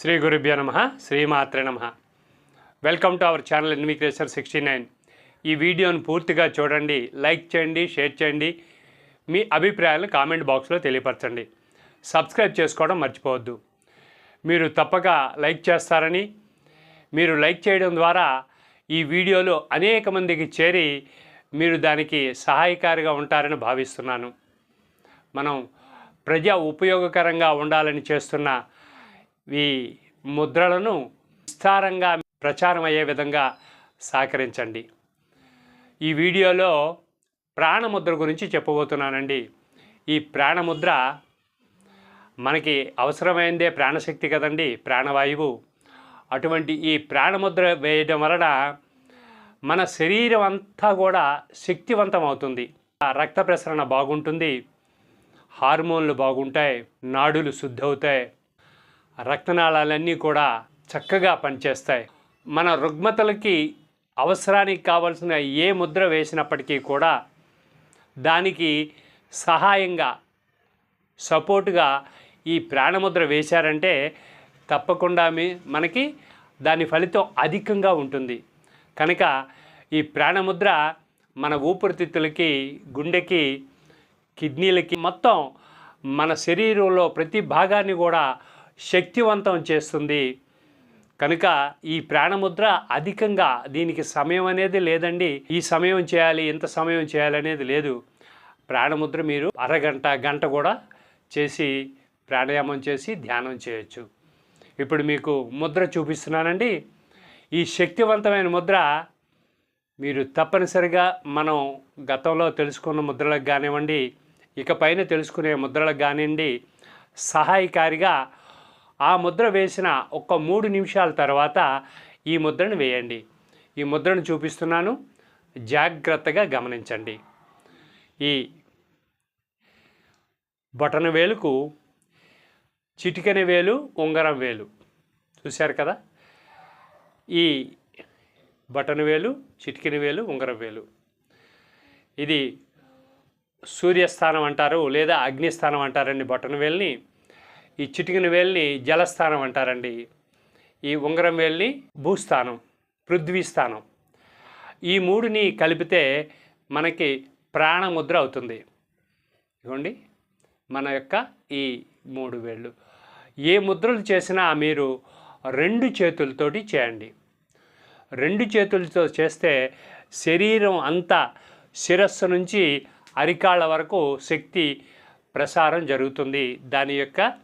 శ్రీ గురుభ్యో నమః శ్రీమాత్రే నమః. Welcome to our channel N V creation 69. ఈ వీడియోను పూర్తిగా చూడండి, లైక్ చేయండి, షేర్ చేయండి, మీ అభిప్రాయాలను కామెంట్ బాక్స్లో తెలియపరచండి. సబ్స్క్రైబ్ చేసుకోవడం మర్చిపోవద్దు. మీరు తప్పక లైక్ చేస్తారని, మీరు లైక్ చేయడం ద్వారా ఈ వీడియోలు అనేక మందికి చేరి మీరు దానికి సహాయకారిగా ఉంటారని భావిస్తున్నాను. మనం ప్రజా ఉపయోగకరంగా ఉండాలని చేస్తున్న ఈ ముద్రలను విస్తారంగా ప్రచారం అయ్యే విధంగా సహకరించండి. ఈ వీడియోలో ప్రాణముద్ర గురించి చెప్పబోతున్నానండి. ఈ ప్రాణముద్ర మనకి అవసరమైందే ప్రాణశక్తి కదండి, ప్రాణవాయువు. అటువంటి ఈ ప్రాణముద్ర వేయడం వలన మన శరీరం అంతా కూడా శక్తివంతం అవుతుంది. రక్త ప్రసరణ బాగుంటుంది, హార్మోన్లు బాగుంటాయి, నాడులు శుద్ధి అవుతాయి, రక్తనాళాలన్నీ కూడా చక్కగా పనిచేస్తాయి. మన రుగ్మతలకి అవసరానికి కావాల్సిన ఏ ముద్ర వేసినప్పటికీ కూడా దానికి సహాయంగా సపోర్టుగా ఈ ప్రాణముద్ర వేశారంటే తప్పకుండా మనకి దాని ఫలితం అధికంగా ఉంటుంది. కనుక ఈ ప్రాణముద్ర మన ఊపిరితిత్తులకి, గుండెకి, కిడ్నీలకి, మొత్తం మన శరీరంలో ప్రతి భాగాన్ని కూడా శక్తివంతం చేస్తుంది. కనుక ఈ ప్రాణముద్ర అధికంగా, దీనికి సమయం అనేది లేదండి. ఈ సమయం చేయాలి, ఇంత సమయం చేయాలనేది లేదు. ప్రాణముద్ర మీరు అరగంట, గంట కూడా చేసి ప్రాణాయామం చేసి ధ్యానం చేయొచ్చు. ఇప్పుడు మీకు ముద్ర చూపిస్తున్నానండి. ఈ శక్తివంతమైన ముద్ర మీరు తప్పనిసరిగా మనం గతంలో తెలుసుకున్న ముద్రలకు కానివ్వండి, ఇకపైన తెలుసుకునే ముద్రలకు కానివ్వండి, సహాయకారిగా ఆ ముద్ర వేసిన ఒక 3 నిమిషాల తర్వాత ఈ ముద్రను వేయండి. ఈ ముద్రను చూపిస్తున్నాను, జాగ్రత్తగా గమనించండి. ఈ బొటన వేలుకు చిటికెన వేలు, ఉంగరం వేలు చూశారు కదా. ఈ బటన్ వేలు, చిటికెన వేలు, ఉంగరం వేలు, ఇది సూర్యస్థానం అంటారు లేదా అగ్నిస్థానం అంటారండి బొటన వేలుని. ఈ చిటికెన వేలుని జలస్థానం అంటారండి. ఈ ఉంగరం వేలుని భూస్థానం, పృథ్వీ స్థానం. ఈ 3ని కలిపితే మనకి ప్రాణముద్ర అవుతుంది. ఇదిగోండి మన యొక్క ఈ 3 వేళ్ళు. ఏ ముద్రలు చేసినా మీరు 2 చేతులతోటి చేయండి. 2 చేతులతో చేస్తే శరీరం అంతా శిరస్సు నుంచి అరికాళ్ళ వరకు శక్తి ప్రసారం జరుగుతుంది. దాని యొక్క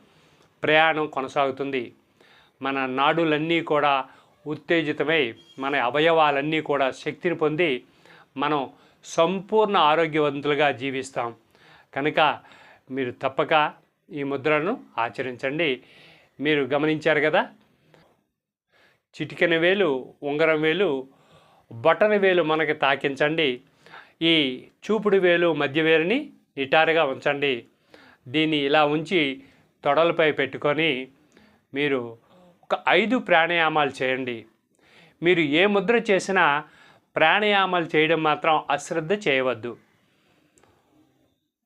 ప్రయాణం కొనసాగుతుంది. మన నాడులన్నీ కూడా ఉత్తేజితమై మన అవయవాలన్నీ కూడా శక్తిని పొంది మనం సంపూర్ణ ఆరోగ్యవంతులుగా జీవిస్తాం. కనుక మీరు తప్పక ఈ ముద్రను ఆచరించండి. మీరు గమనించారు కదా, చిటికెన వేలు, ఉంగరం వేలు, బొటన వేలు మనకి తాకించండి. ఈ చూపుడు వేలు, మధ్య వేలుని నిటారుగా ఉంచండి. దీన్ని ఇలా ఉంచి తొడలపై పెట్టుకొని మీరు ఒక 5 ప్రాణాయామాలు చేయండి. మీరు ఏ ముద్ర చేసినా ప్రాణాయామాలు చేయడం మాత్రం అశ్రద్ధ చేయవద్దు.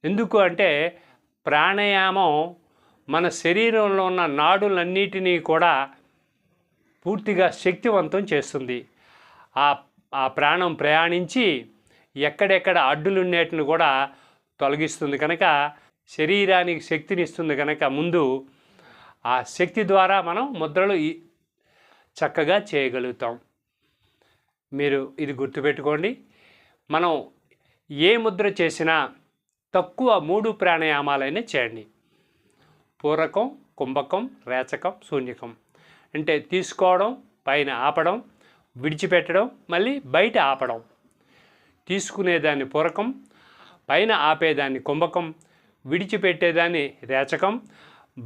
ఎందుకు అంటే ప్రాణాయామం మన శరీరంలో ఉన్న నాడులన్నిటినీ కూడా పూర్తిగా శక్తివంతం చేస్తుంది. ఆ ప్రాణం ప్రయాణించి ఎక్కడెక్కడ అడ్డులున్నేటిని కూడా తొలగిస్తుంది. కనుక శరీరానికి శక్తిని ఇస్తుంది. కనుక ముందు ఆ శక్తి ద్వారా మనం ముద్రలు చక్కగా చేయగలుగుతాం. మీరు ఇది గుర్తుపెట్టుకోండి. మనం ఏ ముద్ర చేసినా తక్కువ 3 ప్రాణాయామాలైనా చేయండి. పూరకం, కుంభకం, రేచకం, శూన్యకం. అంటే తీసుకోవడం, పైన ఆపడం, విడిచిపెట్టడం, మళ్ళీ బయట ఆపడం. తీసుకునేదాన్ని పూరకం, పైన ఆపేదాన్ని కుంభకం, విడిచిపెట్టేదాన్ని రేచకం,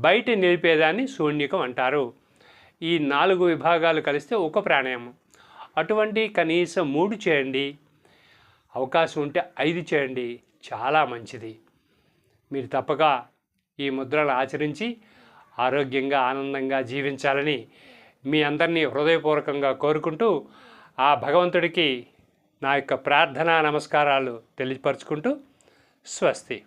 బయట నిలిపేదాన్ని శూన్యకం అంటారు. ఈ 4 విభాగాలు కలిస్తే ఒక ప్రాణాయామం. అటువంటి కనీసం 3 చేయండి. అవకాశం ఉంటే 5 చేయండి. చాలా మంచిది. మీరు తప్పక ఈ ముద్రలు ఆచరించి ఆరోగ్యంగా, ఆనందంగా జీవించాలని మీ అందరినీ హృదయపూర్వకంగా కోరుకుంటూ ఆ భగవంతుడికి నా యొక్క ప్రార్థనా నమస్కారాలు తెలియపరుచుకుంటూ స్వస్తి.